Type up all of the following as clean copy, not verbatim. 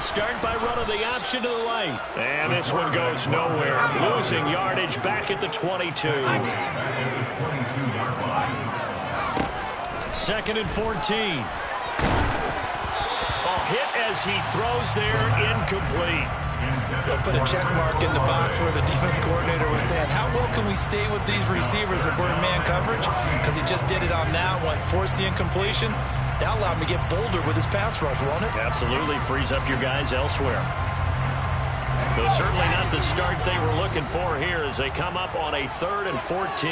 start by running the option to the right. And this one goes nowhere. Losing yardage back at the 22. 2nd and 14. Hit as he throws there, incomplete. They'll put a check mark in the box where the defense coordinator was saying, how well can we stay with these receivers if we're in man coverage? Because he just did it on that one. Force the incompletion. That'll allow him to get bolder with his pass rush, won't it? Absolutely. Frees up your guys elsewhere. Though certainly not the start they were looking for here as they come up on a 3rd and 14.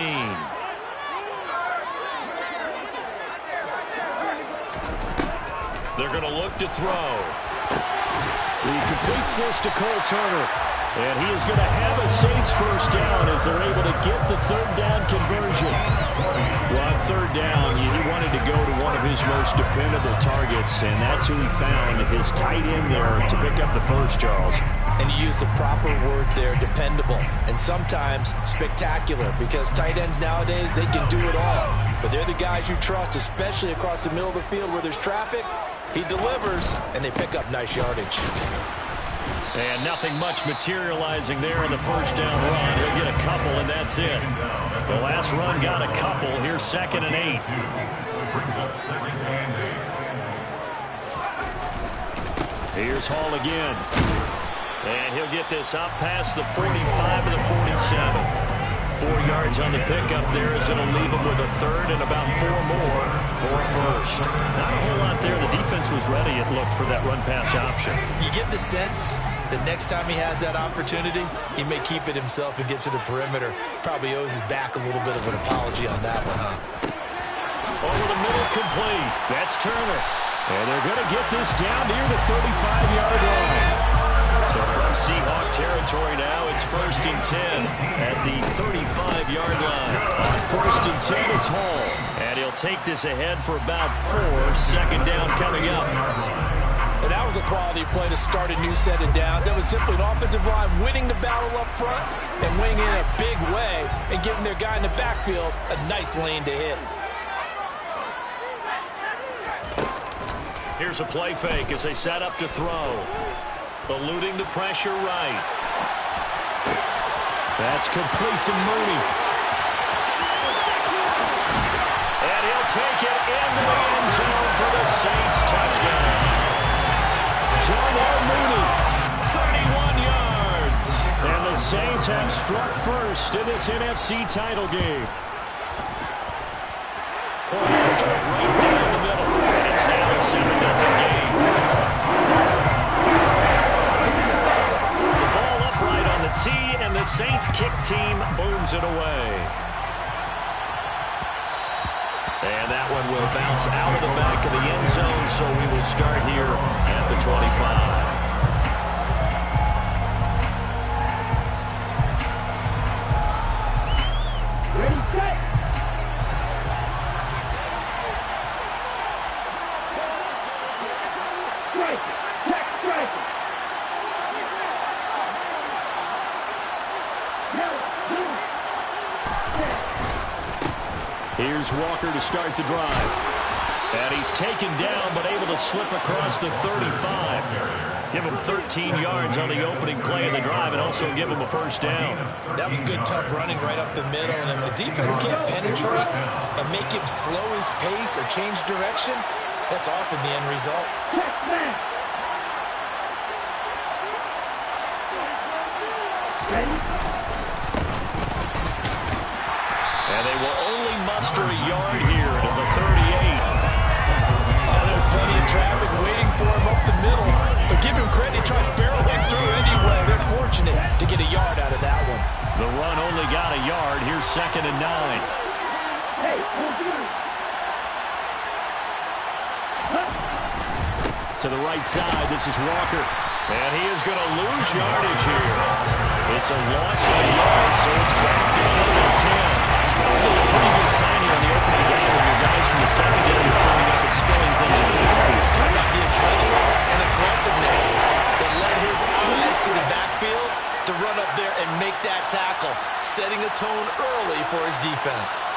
They're going to look to throw. He completes this to Cole Turner. And he is going to have a Saints first down as they're able to get the 3rd down conversion. Well, on 3rd down, he wanted to go to one of his most dependable targets, and that's who he found, his tight end there, to pick up the first, Charles. And you use the proper word there, dependable, and sometimes spectacular, because tight ends nowadays, they can do it all. But they're the guys you trust, especially across the middle of the field where there's traffic. He delivers, and they pick up nice yardage. And nothing much materializing there in the first down run. He'll get a couple, and that's it. The last run got a couple. Here's 2nd and 8. Here's Hall again. And he'll get this up past the 45 to the 47. 4 yards on the pickup there as it'll leave him with a 3rd and about 4 more for a first. Not a whole lot there. The defense was ready, it looked, for that run-pass option. You get the sense that next time he has that opportunity, he may keep it himself and get to the perimeter. Probably owes his back a little bit of an apology on that one, huh? Over the middle, complete. That's Turner. And they're going to get this down near the 35-yard line. So from Seahawk territory now, it's 1st and 10 at the 35-yard line. On 1st and 10, it's Hall. And he'll take this ahead for about 4. 2nd down coming up. And that was a quality play to start a new set of downs. That was simply an offensive line winning the battle up front and winning in a big way and giving their guy in the backfield a nice lane to hit. Here's a play fake as they set up to throw. Eluding the pressure right. That's complete to Mooney. And he'll take it into the end zone for the Saints touchdown. John Mooney, 31 yards. And the Saints have struck first in this NFC title game. Right down the middle. And it's now a 7-0 game. The ball upright on the tee, and the Saints kick team booms it away. And that one will bounce out of the back of the end zone, so we will start here at the 25. Here's Walker to start the drive. And he's taken down, but able to slip across the 35. Give him 13 yards on the opening play of the drive and also give him a first down. That was good, tough running right up the middle. And if the defense can't penetrate and make him slow his pace or change direction, that's often the end result. And they will only muster a yard here to the 38. There's plenty of traffic waiting for him up the middle. But give him credit, he tried barreling through anyway. They're fortunate to get a yard out of that one. The run only got a yard. Here's 2nd and 9. To the right side, this is Walker. And he is going to lose yardage here. It's a loss of a yard, so it's back to 3rd and 10. It's probably a pretty good sign here on the opening drive of your guys from the secondary are coming up and spilling things in the backfield. How about the adrenaline and aggressiveness that led his eyes to the backfield to run up there and make that tackle, setting a tone early for his defense.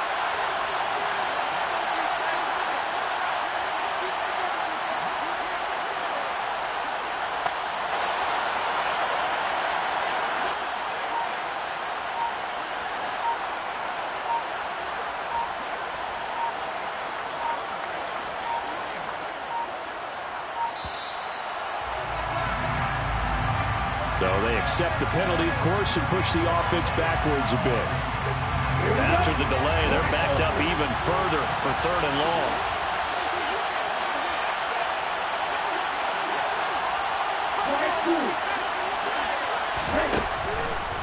accept the penalty, of course, and push the offense backwards a bit. After the delay, they're backed up even further for 3rd and long.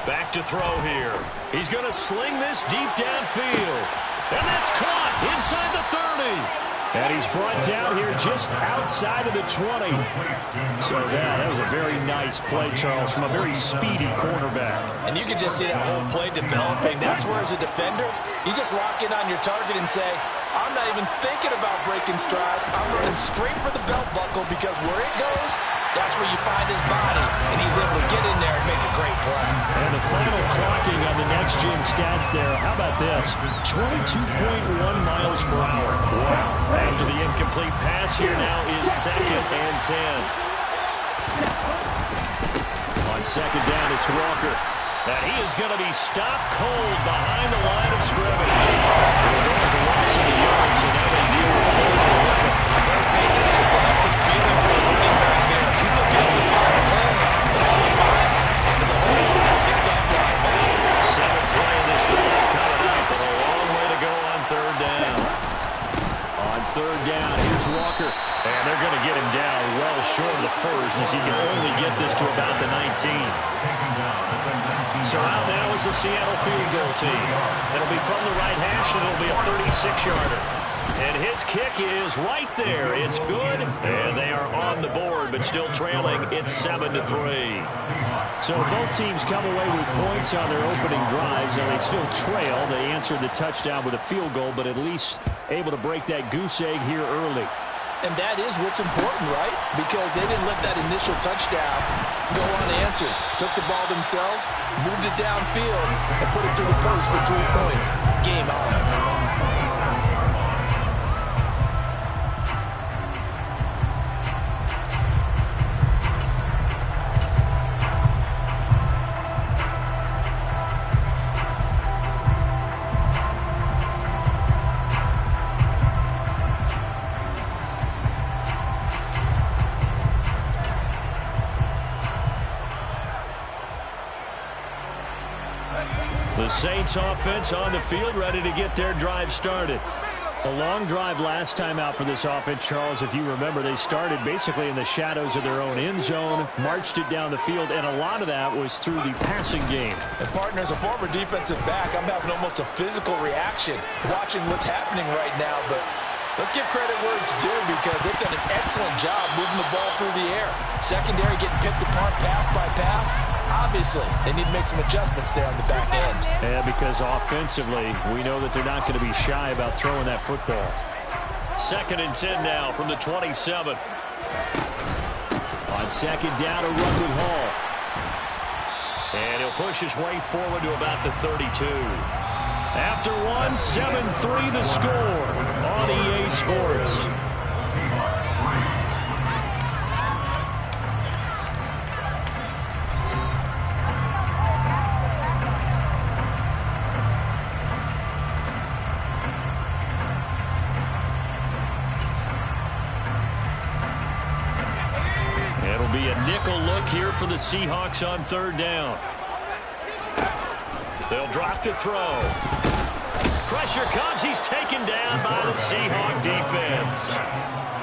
Back to throw here. He's going to sling this deep downfield. And that's caught inside the 30. And he's brought down here just outside of the 20. So that was a very nice play, Charles, from a very speedy cornerback. And you can just see that whole play developing. That's where, as a defender, you just lock in on your target and say, I'm not even thinking about breaking stride. I'm running straight for the belt buckle, because where it goes, that's where you find his body. And he's able to get in there and make a great play. And the final clocking on the next-gen stats there, how about this? 22.1 miles per hour. Wow. After the incomplete pass, here now is 2nd and 10. On 2nd down, it's Walker. And he is going to be stopped cold behind the line of scrimmage. There was a loss in the yard, so now they deal with 4th and 11. Let's face it, it's just a helpless feeling for a running back there. He's looking up to find a hole, and all he finds is a whole lot of ticked-off linebacker. 7th play in this drive coming up, but a long way to go on 3rd down. On 3rd down, here's Walker. And they're going to get him down well short of the first, as he can only get this to about the 19. So out now is the Seattle field goal team. It'll be from the right hash, and it'll be a 36-yarder. And his kick is right there. It's good, and they are on the board, but still trailing. It's 7-3. So both teams come away with points on their opening drives, and they still trail. They answered the touchdown with a field goal, but at least able to break that goose egg here early. And that is what's important, right? Because they didn't let that initial touchdown go unanswered. Took the ball themselves, moved it downfield, and put it through the post for 3 points. Game on. The Saints offense on the field, ready to get their drive started. A long drive last time out for this offense, Charles. If you remember, they started basically in the shadows of their own end zone, marched it down the field, and a lot of that was through the passing game. And partner, as a former defensive back, I'm having almost a physical reaction watching what's happening right now, but let's give credit where it's due, because they've done an excellent job moving the ball through the air. Secondary getting picked apart pass by pass. Obviously, they need to make some adjustments there on the back end. Yeah, because offensively, we know that they're not going to be shy about throwing that football. 2nd and 10 now from the 27. On 2nd down, a run with Hall. And he'll push his way forward to about the 32. After one, 7-3 the score on EA Sports. It'll be a nickel look here for the Seahawks on 3rd down. They'll drop to throw. Pressure comes. He's taken down by the Seahawk defense.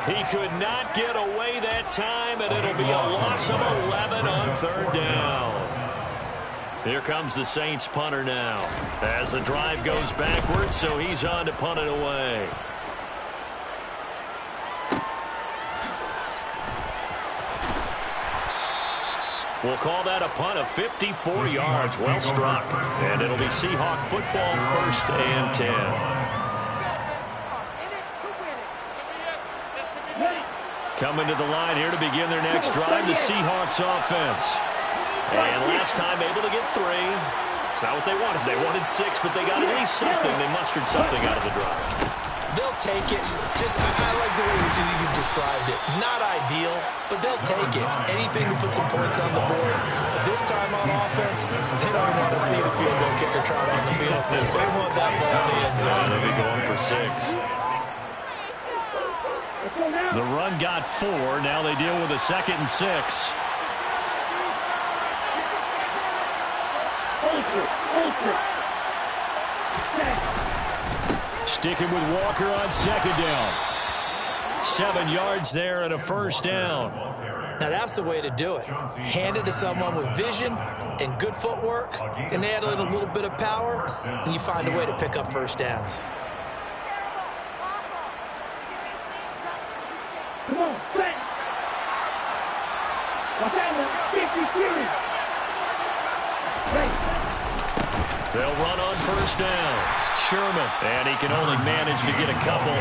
He could not get away that time, and it'll be a loss of 11 on 3rd down. Here comes the Saints punter now as the drive goes backwards, so he's on to punt it away. We'll call that a punt of 54 yards. Well struck. And it'll be Seahawk football, 1st and 10. Coming to the line here to begin their next drive, the Seahawks offense. And last time able to get 3. It's not what they wanted. They wanted 6, but they got at least something. They mustered something out of the drive. They'll take it. I like the way you described it. Not ideal, but they'll take it. Anything to put some points on the board. But this time on offense, they don't want to see the field goal kicker trot on the field. They want that ball in the end zone. They'll be going for 6. The run got 4. Now they deal with a 2nd and 6. Sticking with Walker on second down. 7 yards there and a first down. Now that's the way to do it. Hand it to someone with vision and good footwork, and add in a little bit of power, and you find a way to pick up first downs. Come on, stretch. They'll run on first down. Sherman, and he can only manage to get a couple.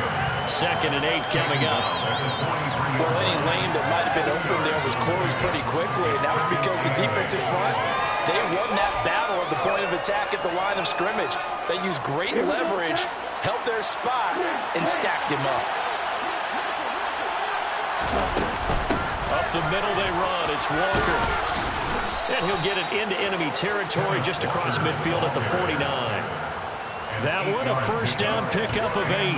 2nd and 8 coming up. Well, any lane that might have been open there was closed pretty quickly, and that was because the defense in front, they won that battle at the point of attack at the line of scrimmage. They used great leverage, held their spot, and stacked him up. Up the middle they run. It's Walker. And he'll get it into enemy territory just across midfield at the 49. That one a first down pickup of 8.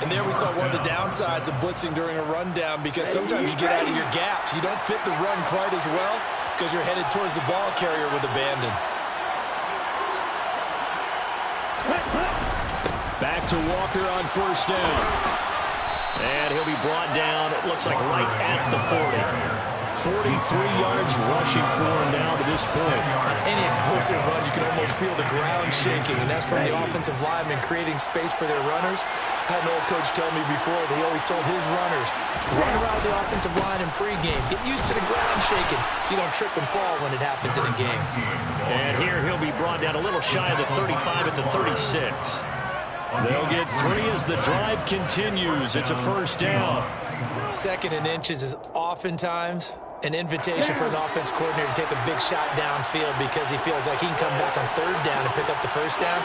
And there we saw one of the downsides of blitzing during a rundown, because sometimes you get out of your gaps. You don't fit the run quite as well because you're headed towards the ball carrier with abandon. Back to Walker on first down. And he'll be brought down, it looks like right at the 40. 43 yards rushing for him now to this point. On any explosive run, you can almost feel the ground shaking, and that's from the offensive linemen creating space for their runners. I had an old coach tell me before that he always told his runners, run around the offensive line in pregame. Get used to the ground shaking so you don't trip and fall when it happens in a game. And here he'll be brought down a little shy of the 35 at the 36. They'll get 3 as the drive continues. It's a first down. 2nd and inches is oftentimes an invitation for an offense coordinator to take a big shot downfield because he feels like he can come back on 3rd down and pick up the first down.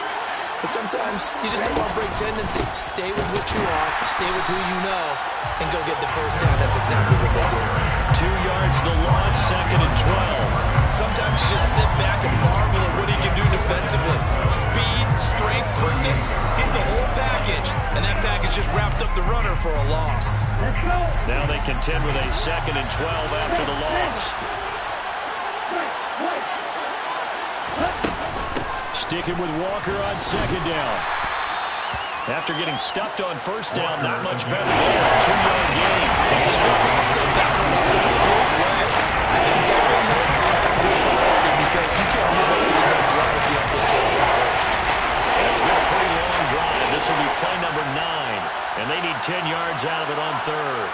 But sometimes you just don't want to break tendency. Stay with what you are, stay with who you know, and go get the first down. That's exactly what they did. 2 yards the loss, 2nd and 12. Sometimes you just sit back and marvel at what he can do defensively. Speed, strength, quickness, he's the whole package. And that package just wrapped up the runner for a loss. Now they contend with a 2nd and 12 after the loss. Sticking with Walker on second down. After getting stuffed on first down, not much better there. 2-yard gain. That one up in a big way. I think Douglas has to be priority because you can't move up to the next level if you don't take care of him first. It's been a pretty long drive. This will be play number 9, and they need 10 yards out of it on 3rd.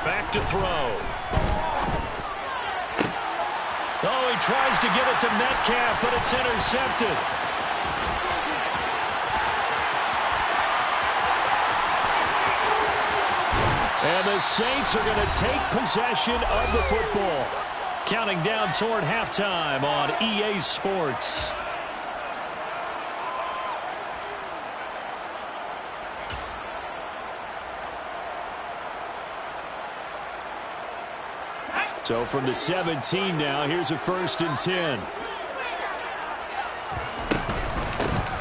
Back to throw. Oh, he tries to give it to Metcalf, but it's intercepted. And the Saints are going to take possession of the football. Counting down toward halftime on EA Sports. So from the 17 now, here's a 1st and 10.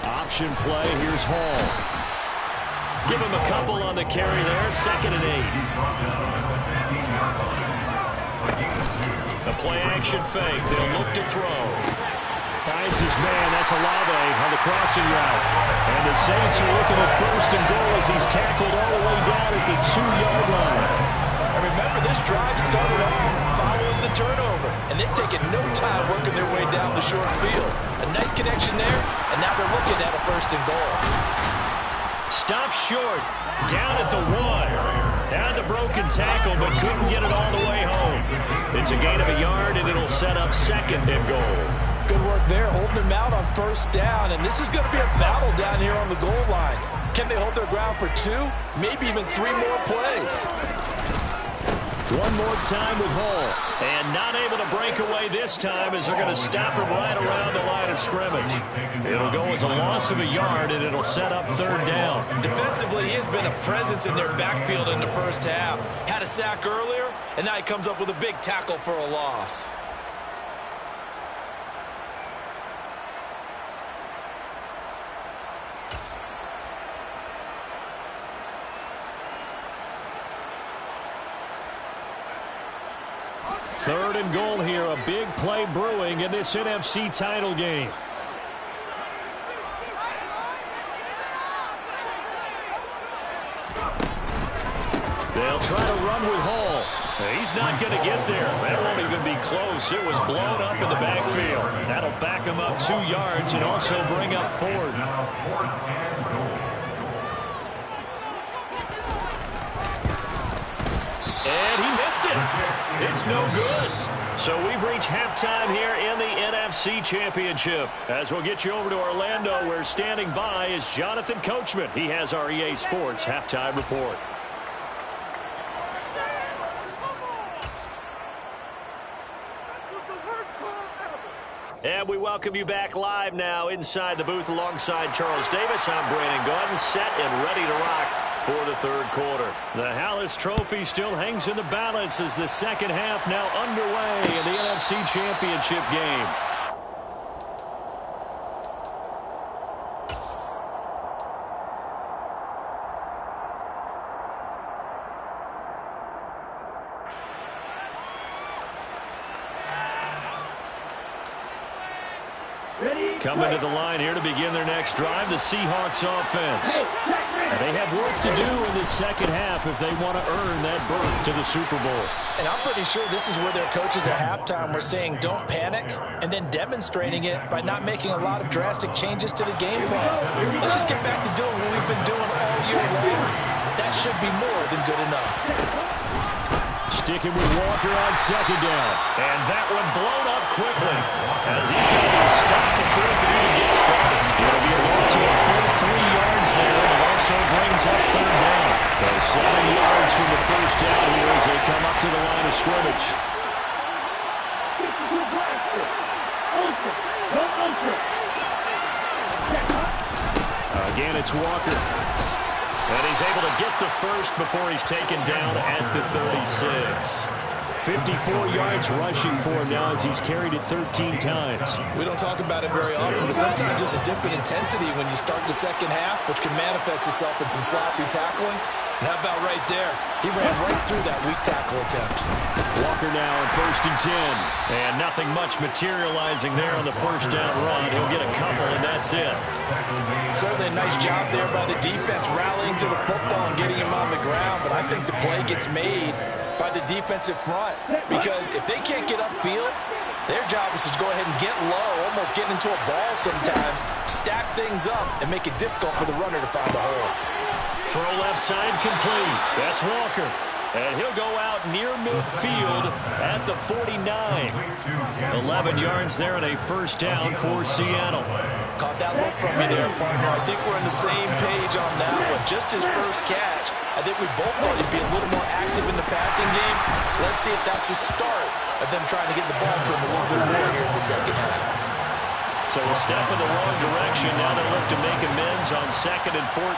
Option play, here's Hall. Give him a couple on the carry there, 2nd and 8. A play action fake, they'll look to throw. Finds his man, that's Olave on the crossing route. And the Saints are looking at 1st and goal as he's tackled all the way down at the 2-yard line. And remember, this drive started off following the turnover, and they've taken no time working their way down the short field. A nice connection there, and now they're looking at a 1st and goal. Stopped short, down at the 1. Down to broken tackle, but couldn't get it all the way home. It's a gain of a yard, and it'll set up 2nd and goal. Good work there, holding them out on 1st down, and this is going to be a battle down here on the goal line. Can they hold their ground for 2, maybe even 3 more plays? One more time with Hall. And not able to break away this time as they're going to stop him right around the line of scrimmage. It'll go as a loss of a yard, and it'll set up 3rd down. Defensively, he has been a presence in their backfield in the first half. Had a sack earlier, and now he comes up with a big tackle for a loss. Third and goal here. A big play brewing in this NFC title game. They'll try to run with Hall. He's not going to get there. That won't even be close. It was blown up in the backfield. That'll back him up 2 yards and also bring up fourth. And he missed it. It's no good. So we've reached halftime here in the NFC Championship. As we'll get you over to Orlando, where standing by is Jonathan Coachman. He has our EA Sports halftime report. And we welcome you back live now inside the booth alongside Charles Davis. I'm Brandon Gaudin, set and ready to rock for the third quarter. The Hallis Trophy still hangs in the balance as the second half now underway in the NFC Championship game. Coming to the line here to begin their next drive, the Seahawks offense. And they have work to do in the second half if they want to earn that berth to the Super Bowl. And I'm pretty sure this is where their coaches at halftime were saying don't panic, and then demonstrating it by not making a lot of drastic changes to the game plan. Let's just get back to doing what we've been doing all year long. That should be more than good enough. Sticking with Walker on second down. And that one blown up quickly as he's going to be stopped before he can even get started. It'll be a loss of a full 3 yards there, and it also brings up third down. So 7 yards from the first down here as they come up to the line of scrimmage. Again, it's Walker. And he's able to get the first before he's taken down at the 36. 54 yards rushing for him now as he's carried it 13 times. We don't talk about it very often, but sometimes there's a dip in intensity when you start the second half, which can manifest itself in some sloppy tackling. And how about right there? He ran right through that weak tackle attempt. Walker now on 1st and 10. And nothing much materializing there on the first down run. He'll get a couple, and that's it. Certainly a nice job there by the defense rallying to the football and getting him on the ground, but I think the play gets made by the defensive front, because if they can't get upfield, their job is to go ahead and get low, almost get into a ball sometimes, stack things up, and make it difficult for the runner to find a hole. Throw left side complete. That's Walker. And he'll go out near midfield at the 49. 11 yards there and a first down for Seattle. Caught that look from me there, partner. I think we're on the same page on that one. Just his first catch. I think we both thought he'd be a little more active in the passing game. Let's see if that's the start of them trying to get the ball to him a little bit more here in the second half. So a step in the wrong direction. Now they look to make amends on 2nd and 14.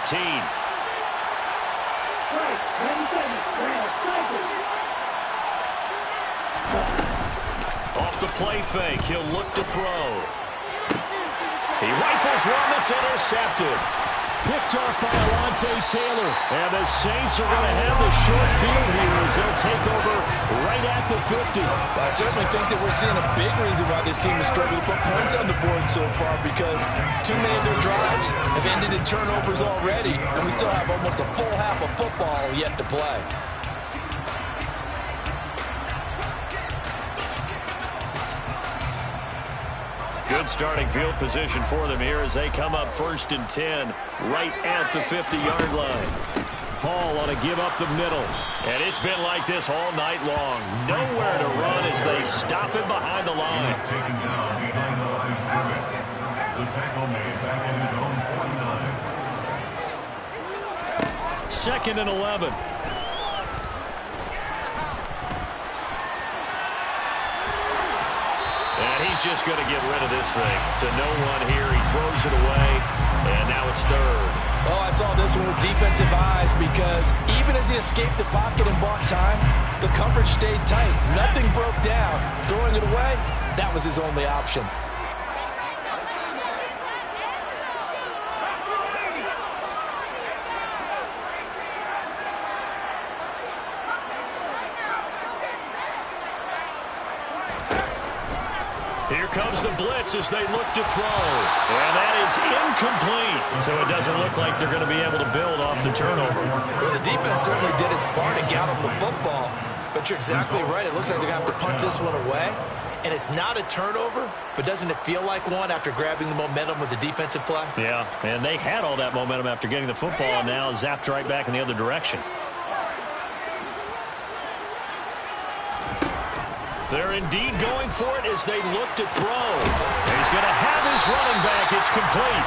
Off the play fake, he'll look to throw. He rifles one that's intercepted. Picked off by Alontae Taylor. And the Saints are going to have the short field here as they'll take over right at the 50. I certainly think that we're seeing a big reason why this team is struggling to put points on the board so far, because too many of their drives have ended in turnovers already, and we still have almost a full half of football yet to play. Good starting field position for them here as they come up 1st and 10 right at the 50-yard line. Hall on a give up the middle. And it's been like this all night long. Nowhere to run as they stop him behind the line. Second and 11. And he's just going to get rid of this thing to no one here. He throws it away, and now it's third. Oh, I saw this one with defensive eyes, because even as he escaped the pocket and bought time, the coverage stayed tight. Nothing broke down. Throwing it away, that was his only option. comes the blitz as they look to throw. And that is incomplete. So it doesn't look like they're going to be able to build off the turnover. Well, the defense certainly did its part and got them the football. But you're exactly right. It looks like they're going to have to punt this one away. And it's not a turnover, but doesn't it feel like one after grabbing the momentum with the defensive play? Yeah, and they had all that momentum after getting the football and now zapped right back in the other direction. They're indeed going for it as they look to throw. He's going to have his running back. It's complete.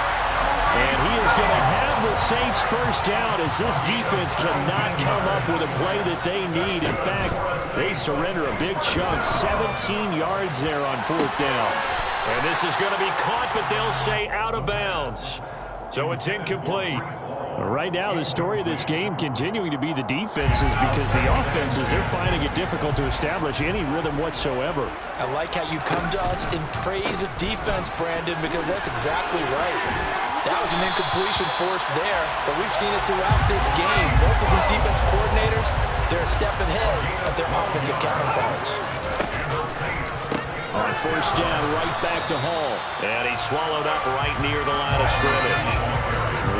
And he is going to have the Saints first down as this defense cannot come up with a play that they need. In fact, they surrender a big chunk, 17 yards there on fourth down. And this is going to be caught, but they'll say out of bounds. So it's incomplete. Right now, the story of this game continuing to be the defenses because the offenses, they're finding it difficult to establish any rhythm whatsoever. I like how you come to us in praise of defense, Brandon, because that's exactly right. That was an incompletion force there, but we've seen it throughout this game. Both of these defense coordinators, they're a step ahead of their offensive counterparts. On first down, right back to Hall. And he's swallowed up right near the line of scrimmage.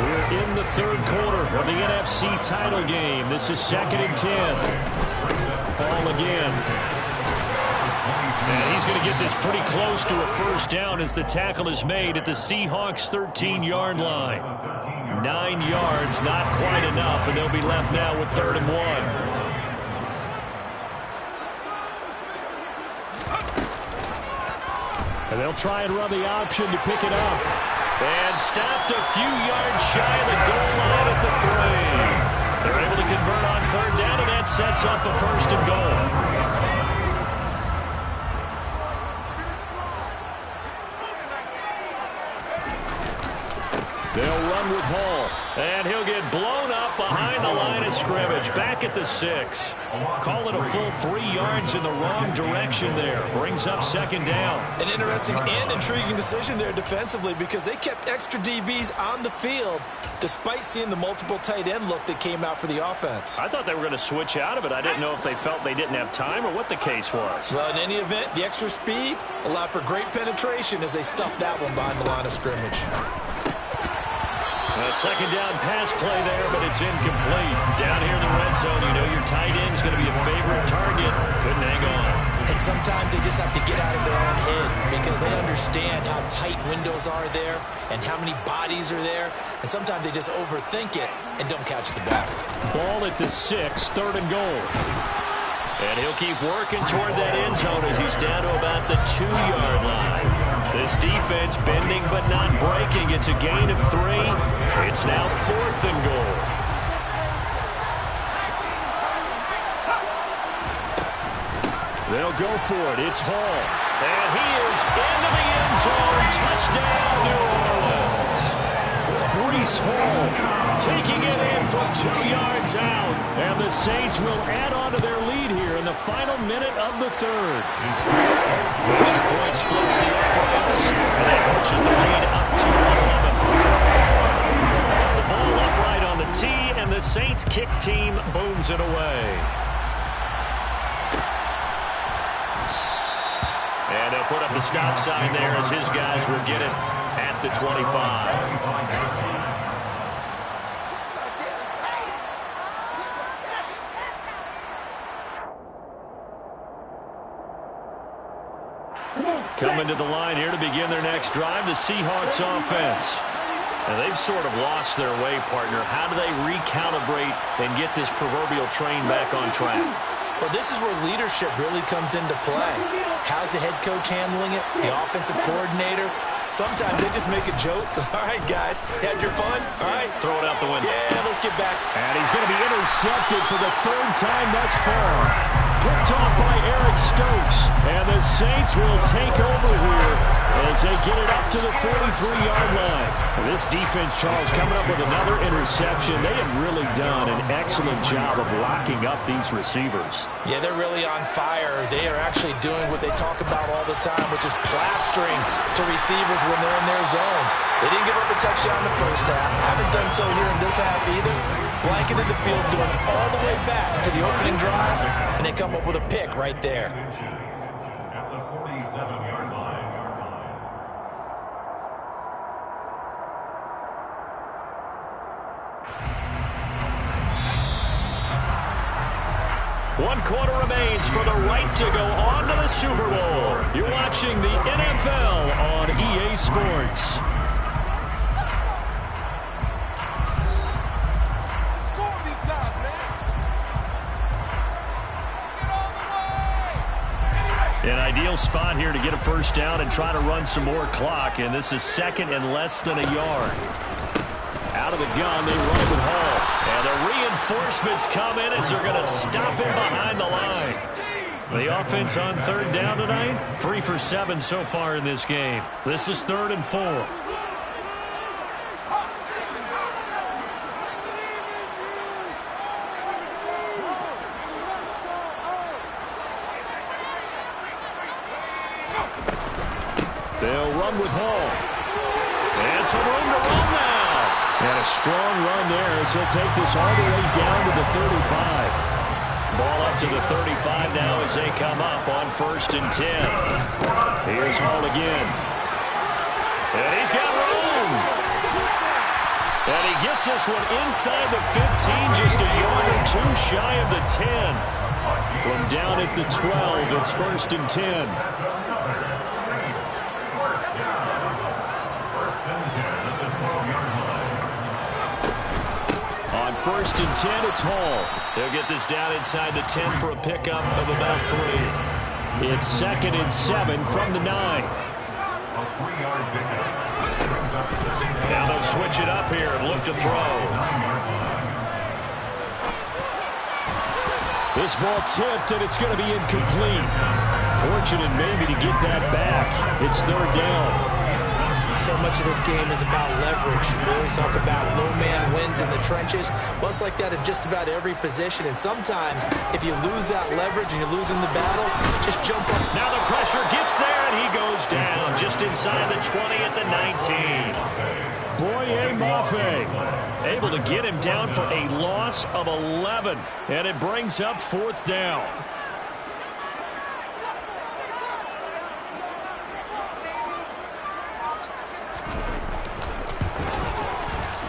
We're in the third quarter of the NFC title game. This is 2nd and 10. Hall again. And he's going to get this pretty close to a first down as the tackle is made at the Seahawks' 13-yard line. 9 yards, not quite enough, and they'll be left now with 3rd and 1. And they'll try and run the option to pick it up. And stopped a few yards shy of the goal line at the 3. They're able to convert on 3rd down, and that sets up a 1st and goal. They'll run with Hall. And he'll get blown up behind the line of scrimmage. Back at the 6. Call it a full 3 yards in the wrong direction there. Brings up 2nd down. An interesting and intriguing decision there defensively because they kept extra DBs on the field despite seeing the multiple tight end look that came out for the offense. I thought they were going to switch out of it. I didn't know if they felt they didn't have time or what the case was. Well, in any event, the extra speed allowed for great penetration as they stuffed that one behind the line of scrimmage. A 2nd down pass play there, but it's incomplete. Down here in the red zone, you know your tight end's going to be a favorite target. Couldn't hang on. And sometimes they just have to get out of their own head because they understand how tight windows are there and how many bodies are there. And sometimes they just overthink it and don't catch the ball. Ball at the 6, 3rd and goal. And he'll keep working toward that end zone as he's down to about the 2-yard line. This defense bending but not breaking. It's a gain of 3. It's now 4th and goal. They'll go for it. It's Hall. And he is into the end zone. Touchdown, New Orleans. Breece Hall taking it in from 2 yards out. And the Saints will add on to their lead here in the final minute of the 3rd. Extra point splits the uprights, and that pushes the lead up to 11. The ball upright on the tee, and the Saints kick team booms it away. And they'll put up the stop sign there as his guys will get it at the 25. Coming to the line here to begin their next drive, the Seahawks offense. And they've sort of lost their way, partner. How do they recalibrate and get this proverbial train back on track? Well, this is where leadership really comes into play. How's the head coach handling it? The offensive coordinator? Sometimes they just make a joke. All right, guys, had your fun? All right. Throw it out the window. Yeah, let's get back. And he's going to be intercepted for the 3rd time thus far. Picked off by Eric Stokes. And the Saints will take over here as they get it up to the 43-yard line. And this defense, Charles, coming up with another interception. They have really done an excellent job of locking up these receivers. Yeah, they're really on fire. They are actually doing what they talk about all the time, which is plastering to receivers when they're in their zones. They didn't give up a touchdown in the first half. Haven't done so here in this half either. Blanketed the field, going all the way back to the opening drive, and they come up with a pick right there. At the 47-yard line, 1 quarter remains for the right to go on to the Super Bowl. You're watching the NFL on EA Sports. An ideal spot here to get a first down and try to run some more clock, and this is second and less than a yard. Out of the gun, they run it with Hall. And the reinforcements come in as they're going to stop him behind the line. The offense on third down tonight, 3 for 7 so far in this game. This is 3rd and 4. They'll run with Hall. And some room to run now. And a strong run there as he'll take this all the way down to the 35. Ball up to the 35 now as they come up on 1st and 10. Here's Hall again. And he's got room. And he gets this one inside the 15, just a yard or 2 shy of the 10. From down at the 12, it's 1st and 10. On 1st and 10, it's Hall. They'll get this down inside the 10 for a pickup of about 3. It's 2nd and 7 from the 9. Now they'll switch it up here and look to throw. This ball tipped, and it's going to be incomplete. Fortunate maybe to get that back. It's 3rd down. So much of this game is about leverage. We always talk about low man wins in the trenches. Well, it's like that in just about every position. And sometimes, if you lose that leverage and you're losing the battle, just jump up. Now the pressure gets there, and he goes down just inside the 20 at the 19. Boye Mafe able to get him down for a loss of 11. And it brings up 4th down.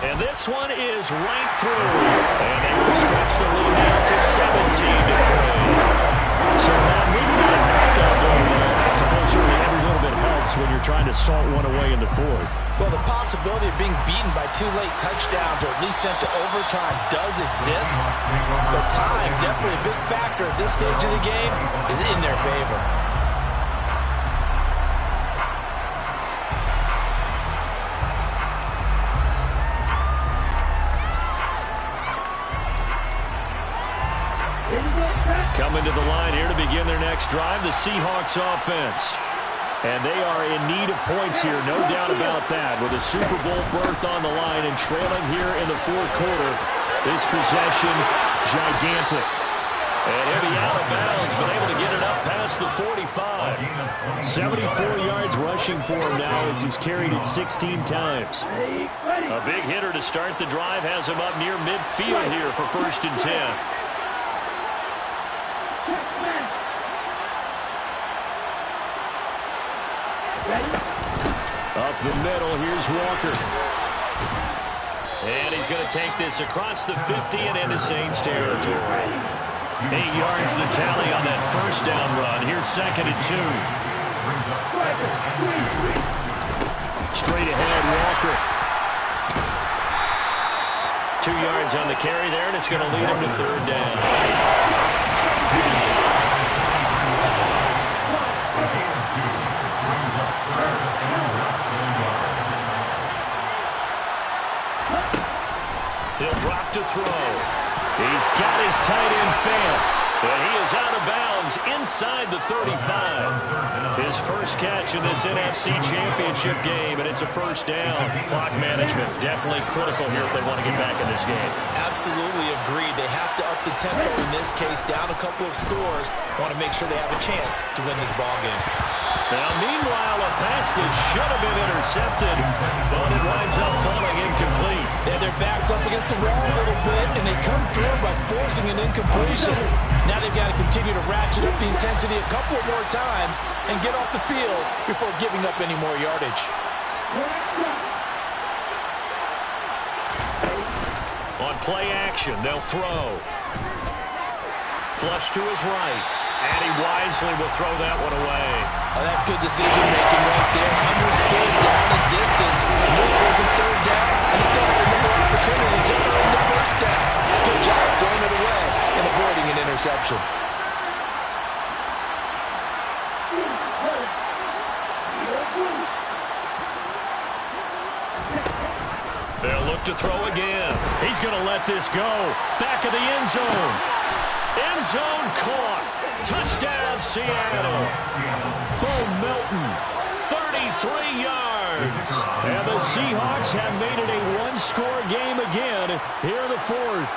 And this one is right through. And they will stretch the lead out to 17-3. So now maybe not a knockout going on. I suppose certainly every little bit helps when you're trying to salt one away in the 4th. Well, the possibility of being beaten by 2 late touchdowns or at least sent to overtime does exist. But time, definitely a big factor at this stage of the game, is in their favor. Coming to the line here to begin their next drive, the Seahawks offense. And they are in need of points here, no doubt about that. With a Super Bowl berth on the line and trailing here in the 4th quarter, this possession gigantic. And he'll be out of bounds, but able to get it up past the 45. 74 yards rushing for him now as he's carried it 16 times. A big hitter to start the drive has him up near midfield here for 1st and 10. Up the middle, here's Walker. And he's going to take this across the 50 and into Saints territory. 8 yards the tally on that 1st down run. Here's 2nd and 2. Straight ahead, Walker. 2 yards on the carry there, and it's going to lead him to 3rd down. He'll drop to throw. He's got his tight end fan. And he is out of bounds inside the 35. His first catch in this NFC Championship game, and it's a 1st down. Clock management definitely critical here if they want to get back in this game. Absolutely agreed. They have to up the tempo in this case, down a couple of scores. Want to make sure they have a chance to win this ball game. Now, meanwhile, a pass that should have been intercepted, but it winds up falling incomplete. They had their backs up against the wall a little bit, and they come through by forcing an incompletion. Now they've got to continue to ratchet up the intensity a couple more times and get off the field before giving up any more yardage. On play action, they'll throw. Flush to his right. And he wisely will throw that one away. Oh, that's good decision-making right there. Understood down and distance. Knew it wasn't third down, and he still had another opportunity to generate the first down. Good job throwing it away and avoiding an interception. They'll look to throw again. He's going to let this go. Back of the end zone. End zone caught. Touchdown, Seattle. Bo Melton, 33 yards. And the Seahawks have made it a one-score game again here in the fourth.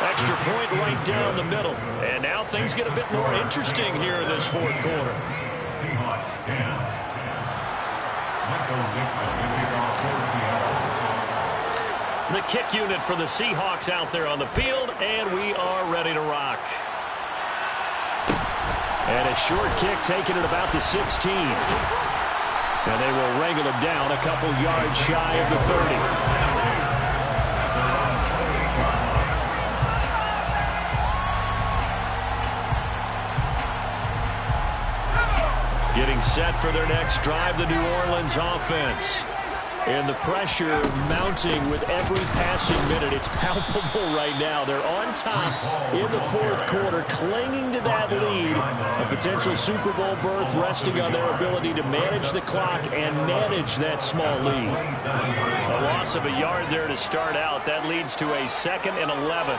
Extra point right down the middle. And now things get a bit more interesting here in this fourth quarter. Seahawks 10. Michael Dixon will be our first Seattle. The kick unit for the Seahawks out there on the field, and we are ready to rock. And a short kick taken at about the 16. And they will wrangle him down a couple yards shy of the 30. Getting set for their next drive, the New Orleans offense. And the pressure mounting with every passing minute. It's palpable right now. They're on top in the fourth quarter, clinging to that lead. A potential Super Bowl berth resting on their ability to manage the clock and manage that small lead. A loss of a yard there to start out. That leads to a 2nd and 11.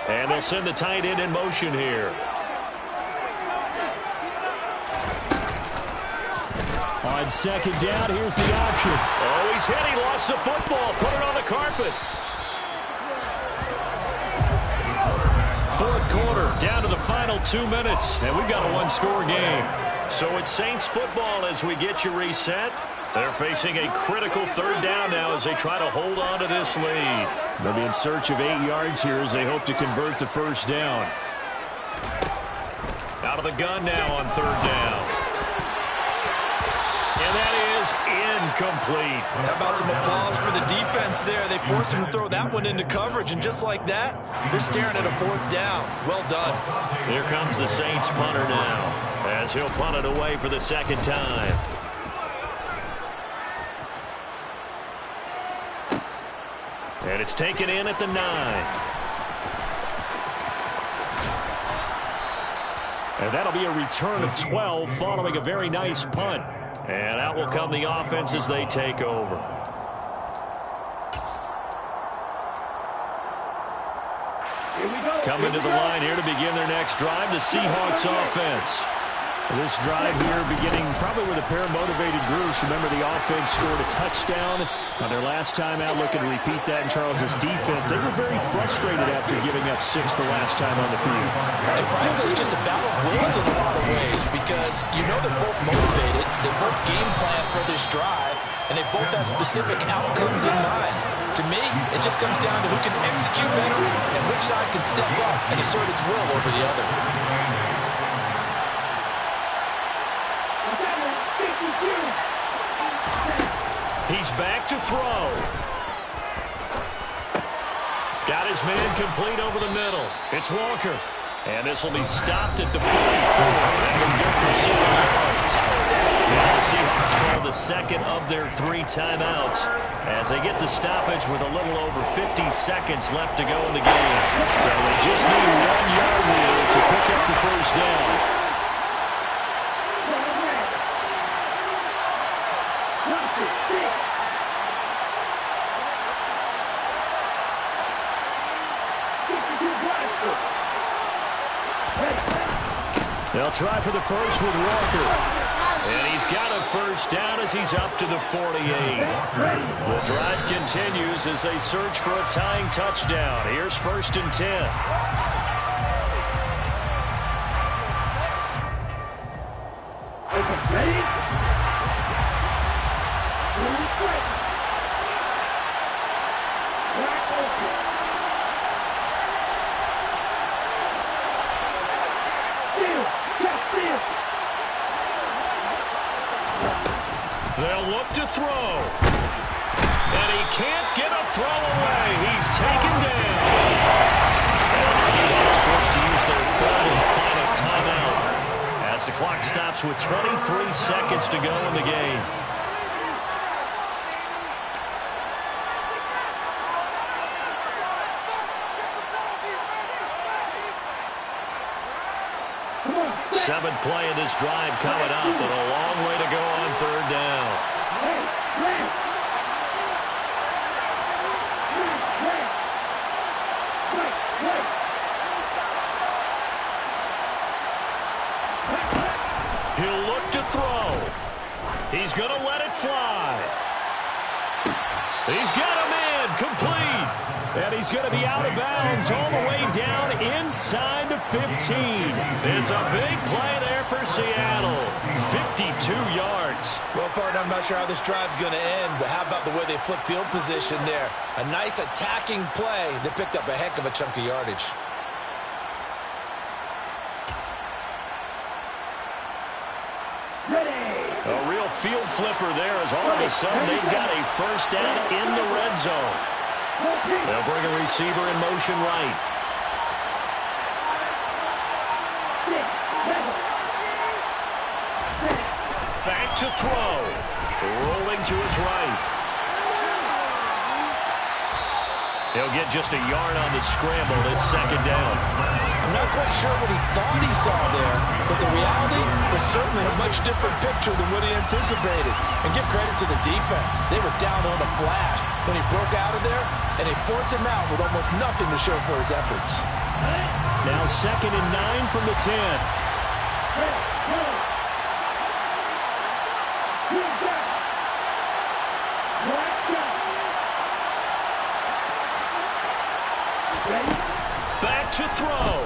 And they'll send the tight end in motion here. On second down, here's the option. Oh, he's hit. He lost the football. Put it on the carpet. Fourth quarter, down to the final 2 minutes. And we've got a one-score game. So it's Saints football as we get you reset. They're facing a critical third down now as they try to hold on to this lead. They'll be in search of 8 yards here as they hope to convert the first down. Out of the gun now on third down. And that is incomplete. How about some applause for the defense there? They forced him to throw that one into coverage, and just like that, they're staring at a fourth down. Well done. Here comes the Saints punter now, as he'll punt it away for the second time. And it's taken in at the 9. And that'll be a return of 12 following a very nice punt. And out will come the offense as they take over. Coming to the line here to begin their next drive, the Seahawks offense. This drive here beginning probably with a pair of motivated groups. Remember, the offense scored a touchdown on their last time out. Looking to repeat that in Charles's defense. They were very frustrated after giving up 6 the last time on the field. And frankly, it's just a battle of wills in a lot of ways because you know they're both motivated. They both game plan for this drive, and they both have specific outcomes in mind. To me, it just comes down to who can execute better and which side can step up and assert its will over the other. He's back to throw. Got his man complete over the middle. It's Walker. And this will be stopped at the 44. And will get for 7 yards. Now the Seahawks call the second of their 3 timeouts as they get the stoppage with a little over 50 seconds left to go in the game. So they just need 1 yard here to pick up the first down. They'll try for the first with Walker. And he's got a first down as he's up to the 48. The drive continues as they search for a tying touchdown. Here's 1st and 10. Ready? They'll look to throw. And he can't get a throw away. He's taken down. And the Seahawks forced to use their third and final timeout as the clock stops with 23 seconds to go in the game. Seventh play of this drive coming up, and a long way to go on third down. He'll look to throw. He's going to let it fly. He's got him in, complete. And he's going to be out of bounds all the way down inside the 15. It's a big play there for Seattle. 52 yards. Well, partner, I'm not sure how this drive's going to end, but how about the way they flip field position there? A nice attacking play that picked up a heck of a chunk of yardage. A real field flipper there as all of a sudden they've got a first down in the red zone. They'll bring a receiver in motion right. Back to throw. Rolling to his right. He'll get just a yard on the scramble. It's second down. I'm not quite sure what he thought he saw there, but the reality was certainly a much different picture than what he anticipated. And give credit to the defense. They were down on a flash when he broke out of there, and they forced him out with almost nothing to show for his efforts. Now 2nd and 9 from the 10. Back to throw.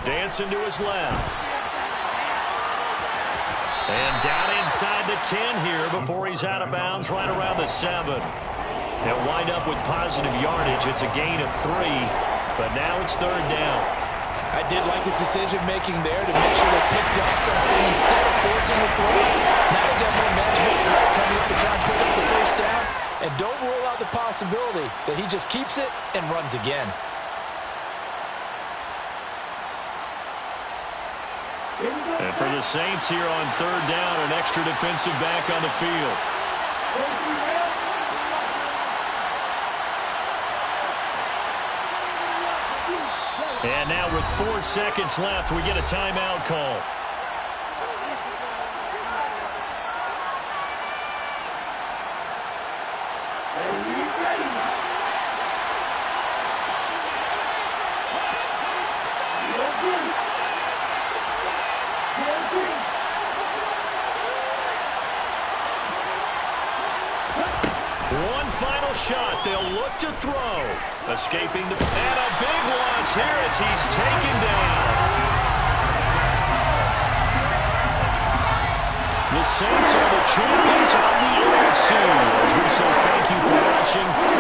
Dancing to his left. And down inside the 10 here before he's out of bounds right around the 7. He'll wind up with positive yardage. It's a gain of 3, but now it's third down. I did like his decision-making there to make sure they picked up something instead of forcing the throw. Now they got more management coming up to try and pick up the first down. And don't rule out the possibility that he just keeps it and runs again. And for the Saints here on third down, an extra defensive back on the field. And now with 4 seconds left, we get a timeout call. One final shot. They'll look to throw. Escaping the... And a big loss here as he's taken down. The Saints are the champions of the NFC. As we say thank you for watching.